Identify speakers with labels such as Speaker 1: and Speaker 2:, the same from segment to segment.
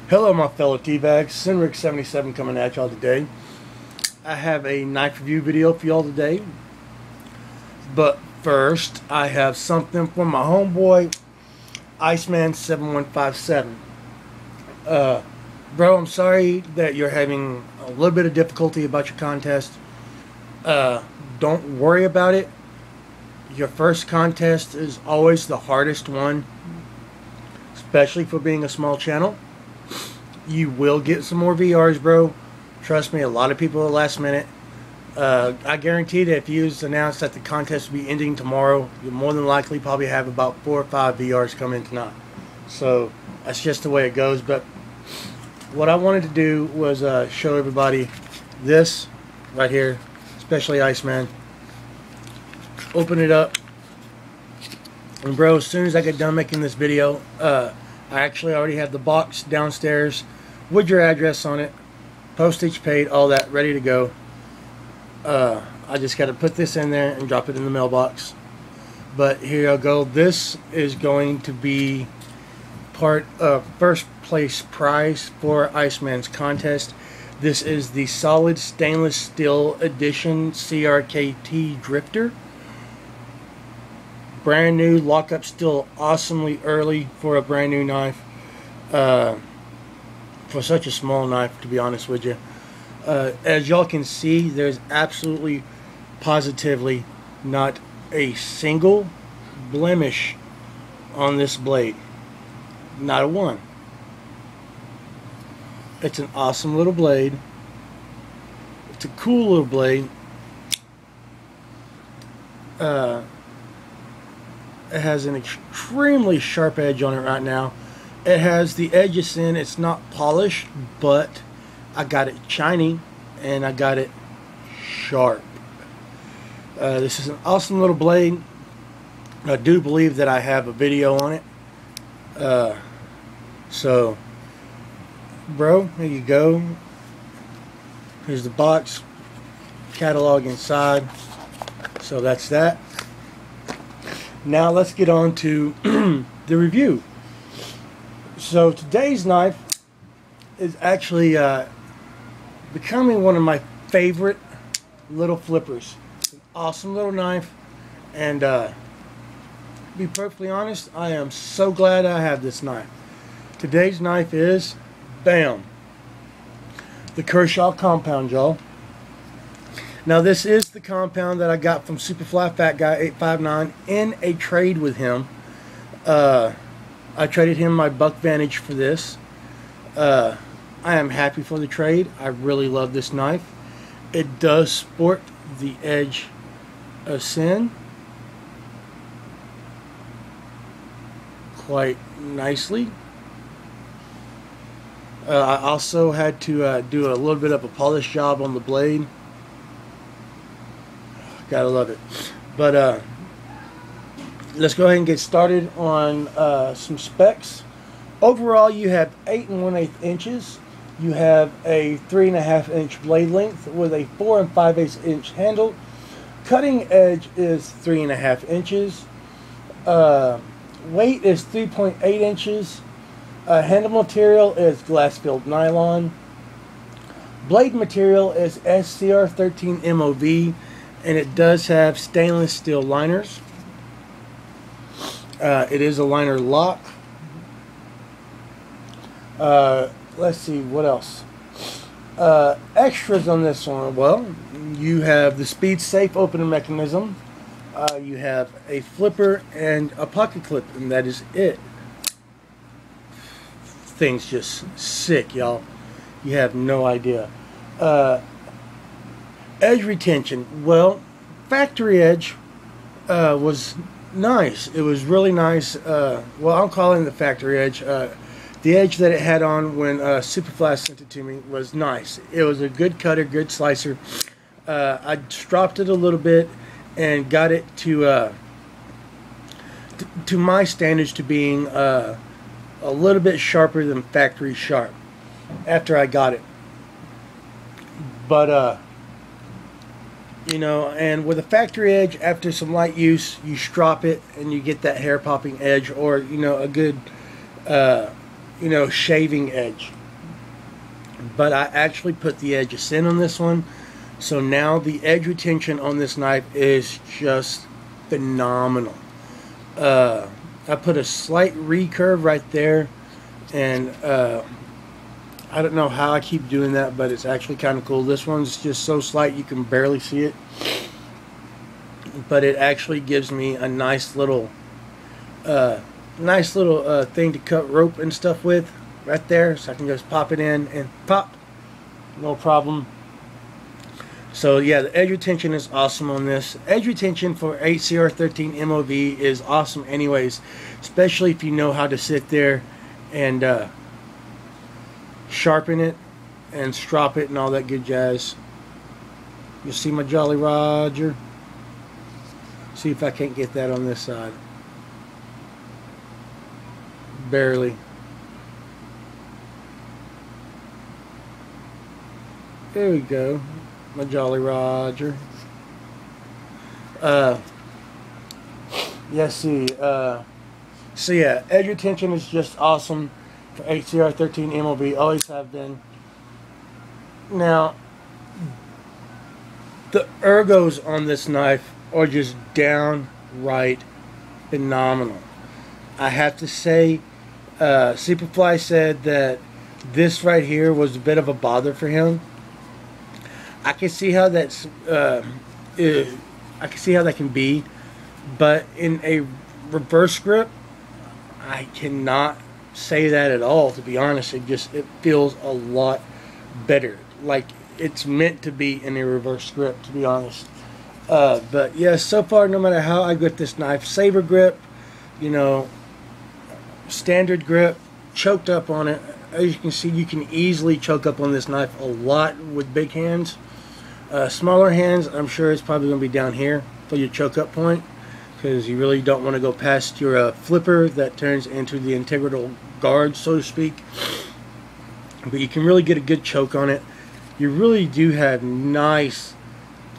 Speaker 1: Hello my fellow T-Bags, Sinrick77 coming at y'all today. I have a knife review video for y'all today. But first, I have something from my homeboy, Iceman7157. Bro, I'm sorry that you're having a little bit of difficulty about your contest. Don't worry about it. Your first contest is always the hardest one, especially for being a small channel. You will get some more VRs, bro. Trust me, a lot of people at the last minute. I guarantee that if you announced that the contest will be ending tomorrow, you'll more than likely probably have about 4 or 5 VRs come in tonight. So that's just the way it goes. But what I wanted to do was show everybody this right here, especially Iceman. Open it up. And bro, as soon as I get done making this video, I actually already have the box downstairs with your address on it, postage paid, all that ready to go. I just got to put this in there and drop it in the mailbox. But here I go. This is going to be part of first place prize for Iceman's contest. This is the solid stainless steel edition CRKT Drifter. Brand new, lockup still awesomely early for a brand new knife. For such a small knife, to be honest with you. As y'all can see, there's absolutely, positively not a single blemish on this blade. Not a one. It's an awesome little blade. It's a cool little blade. It has an extremely sharp edge on it right now. It has the edges in. It's not polished, but I got it shiny and I got it sharp. This is an awesome little blade. I do believe that I have a video on it. So, bro, here you go. Here's the box, catalog inside. So that's that. Now let's get on to the review. So today's knife is actually becoming one of my favorite little flippers. It's an awesome little knife, and to be perfectly honest, I am so glad I have this knife. Today's knife is, bam, the Kershaw compound, y'all. Now this is the compound that I got from Superfly Fat Guy 859 in a trade with him. I traded him my Buck Vantage for this. I am happy for the trade. I really love this knife. It does sport the edge of sin quite nicely. I also had to do a little bit of a polish job on the blade. Gotta love it. But let's go ahead and get started on some specs. Overall, you have 8 1/8 inches. You have a 3.5 inch blade length with a 4 5/8 inch handle. Cutting edge is 3.5 inches. Weight is 3.8 inches. Handle material is glass-filled nylon. Blade material is SCR13 MOV, and it does have stainless steel liners. It is a liner lock. Let's see, what else? Extras on this one. Well, you have the speed safe opening mechanism. You have a flipper and a pocket clip, and that is it. Thing's just sick, y'all. You have no idea. Edge retention. Well, factory edge was nice. It was really nice. Well, I'm calling it the factory edge. The edge that it had on when Superfly sent it to me was nice. It was a good cutter, good slicer. I stropped it a little bit and got it to my standards to being a little bit sharper than factory sharp after I got it. But you know, and with a factory edge, after some light use, you strop it and you get that hair popping edge, or you know, a good you know, shaving edge. But I actually put the edge ascend on this one, so now the edge retention on this knife is just phenomenal. I put a slight recurve right there, and I don't know how I keep doing that, but it's actually kind of cool. This one's just so slight you can barely see it, but it actually gives me a nice little thing to cut rope and stuff with right there, so I can just pop it in and pop, no problem. So yeah, the edge retention is awesome on this. Edge retention for 8CR13 MOV is awesome anyways, especially if you know how to sit there and sharpen it and strop it and all that good jazz. You see my Jolly Roger? See if I can't get that on this side. Barely. There we go. My Jolly Roger. Yeah, see, so yeah, edge retention is just awesome for 8CR13 MOB, always have been. Now, the ergos on this knife are just downright phenomenal. I have to say, Superfly said that this right here was a bit of a bother for him. I can see how that's I can see how that can be, but in a reverse grip, I cannot say that at all. To be honest, it feels a lot better, like it's meant to be in a reverse grip. To be honest, but yeah, so far, no matter how I grip this knife, saber grip, you know, standard grip, choked up on it. As you can see, you can easily choke up on this knife a lot with big hands. Smaller hands, I'm sure it's probably going to be down here for your choke up point, because you really don't want to go past your flipper that turns into the integral guard, so to speak. But you can really get a good choke on it. You really do have nice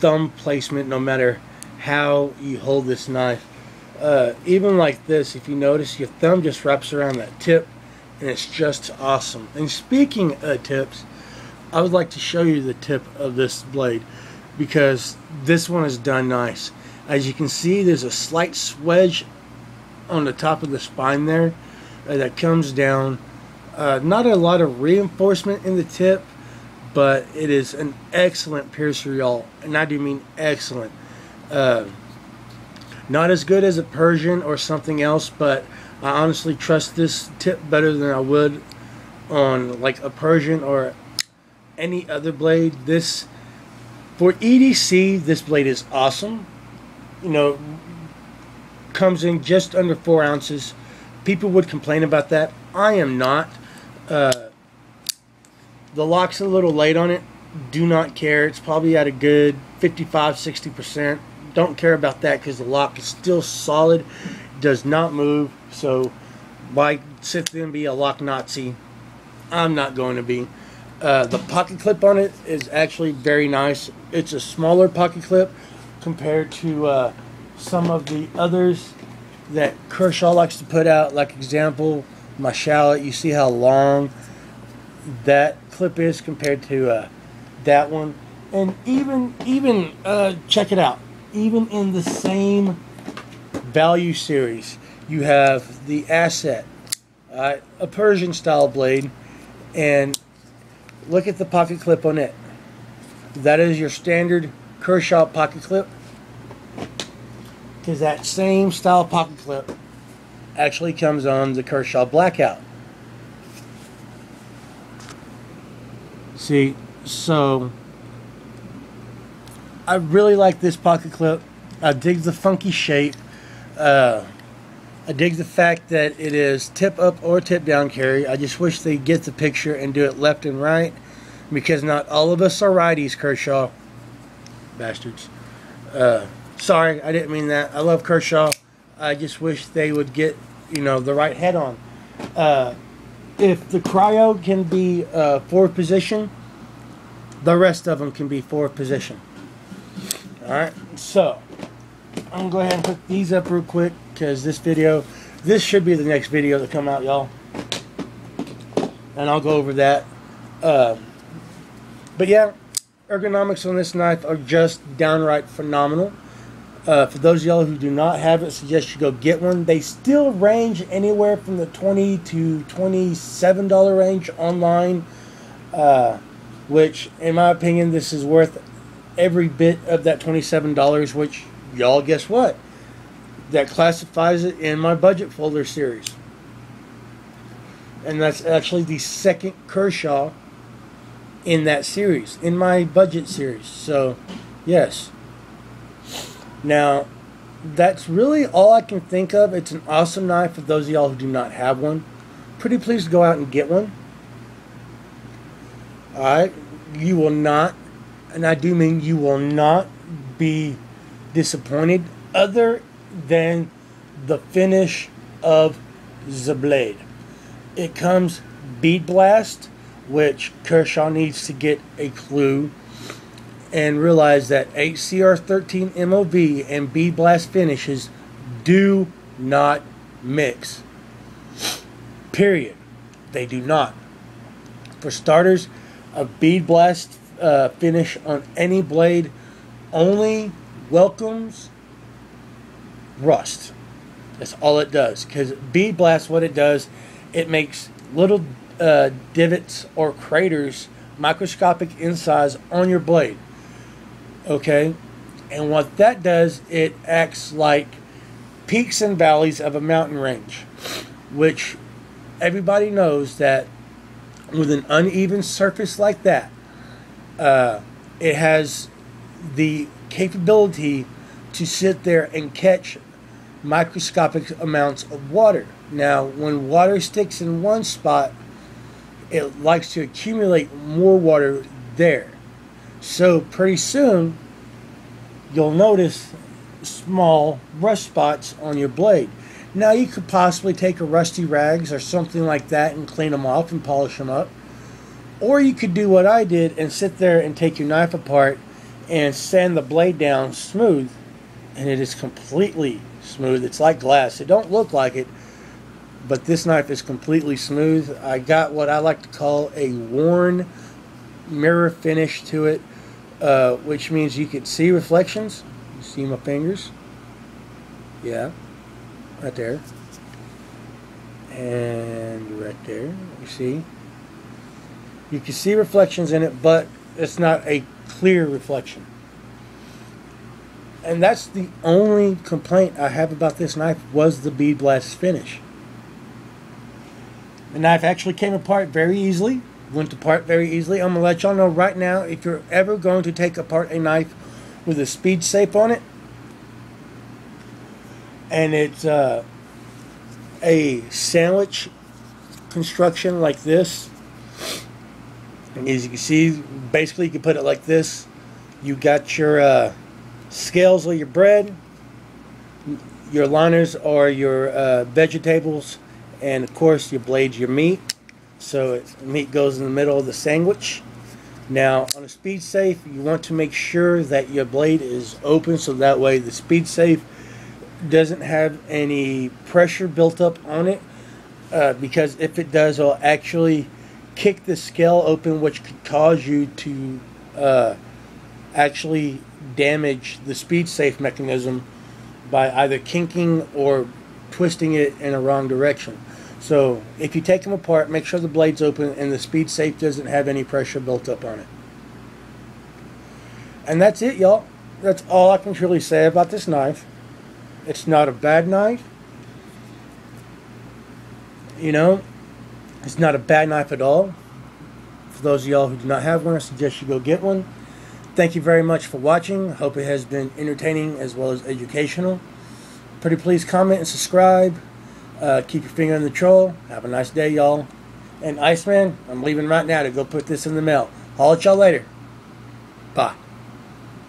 Speaker 1: thumb placement no matter how you hold this knife. Even like this, if you notice, your thumb just wraps around that tip, and it's just awesome. And speaking of tips, I would like to show you the tip of this blade, because this one is done nice. As you can see, there's a slight swedge on the top of the spine there that comes down. Not a lot of reinforcement in the tip, but it is an excellent piercer, y'all, and I do mean excellent. Not as good as a Persian or something else, but I honestly trust this tip better than I would on like a Persian or any other blade. This, for EDC, this blade is awesome. You know, comes in just under 4 ounces. People would complain about that. I am not. The lock's a little late on it. Do not care. It's probably at a good 55-60%. Don't care about that, because the lock is still solid, does not move. So why sit there and be a lock Nazi? I'm not going to be. The pocket clip on it is actually very nice. It's a smaller pocket clip compared to some of the others that Kershaw likes to put out. Like example, my shallot. You see how long that clip is compared to that one. And even check it out. Even in the same value series, you have the Asset, a Persian style blade, and look at the pocket clip on it. That is your standard Kershaw pocket clip, because that same style pocket clip actually comes on the Kershaw Blackout. See, so I really like this pocket clip. I dig the funky shape. I dig the fact that it is tip up or tip down carry. I just wish they get the picture and do it left and right, because not all of us are righties, Kershaw. Bastards. Sorry, I didn't mean that. I love Kershaw. I just wish they would get, you know, the right head on. If the cryo can be forward position, the rest of them can be forward position. Alright, so I'm going to go ahead and put these up real quick, because this should be the next video to come out, y'all. and I'll go over that. Uh, but yeah, ergonomics on this knife are just downright phenomenal. For those of y'all who do not have it, suggest you go get one. They still range anywhere from the $20 to $27 range online, which, in my opinion, this is worth every bit of that $27, which, y'all, guess what? That classifies it in my budget folder series. And that's actually the second Kershaw in that series, in my budget series. So, yes. Now, that's really all I can think of. It's an awesome knife for those of y'all who do not have one. Pretty please go out and get one. Alright? You will not, and I do mean you will not be disappointed other than the finish of the blade. It comes bead blast, which Kershaw needs to get a clue and realize that HCR13 MOV and bead blast finishes do not mix. Period. They do not. For starters, a bead blast finish on any blade only welcomes rust. That's all it does. Because bead blast, what it does, it makes little divots or craters, microscopic in size, on your blade. Okay, and what that does, it acts like peaks and valleys of a mountain range, which everybody knows that with an uneven surface like that, it has the capability to sit there and catch microscopic amounts of water. Now, when water sticks in one spot, it likes to accumulate more water there. So pretty soon, you'll notice small rust spots on your blade. Now, you could possibly take a rusty rags or something like that and clean them off and polish them up. Or you could do what I did and sit there and take your knife apart and sand the blade down smooth, and it is completely smooth. It's like glass. It don't look like it, but this knife is completely smooth. I got what I like to call a worn mirror finish to it, which means you can see reflections. You see my fingers? Yeah, right there. And right there, you see? You can see reflections in it, but it's not a clear reflection. And that's the only complaint I have about this knife, was the bead blast finish. The knife actually came apart very easily. Went apart very easily. I'm going to let y'all know right now, if you're ever going to take apart a knife with a speed safe on it, and it's a sandwich construction like this, and as you can see, basically you can put it like this. You got your scales or your bread, your liners or your vegetables, and of course your blades, your meat. So meat goes in the middle of the sandwich. Now, on a speed safe, you want to make sure that your blade is open, so that way the speed safe doesn't have any pressure built up on it, because if it does, it'll actually kick the scale open, which could cause you to actually damage the speed safe mechanism by either kinking or twisting it in a wrong direction. So if you take them apart, make sure the blade's open and the speed safe doesn't have any pressure built up on it. And that's it, y'all. That's all I can truly say about this knife. It's not a bad knife. You know, it's not a bad knife at all. For those of y'all who do not have one, I suggest you go get one. Thank you very much for watching. Hope it has been entertaining as well as educational. Pretty please comment and subscribe. Keep your finger on the troll. Have a nice day, y'all. And Iceman, I'm leaving right now to go put this in the mail. I'll at y'all later. Bye.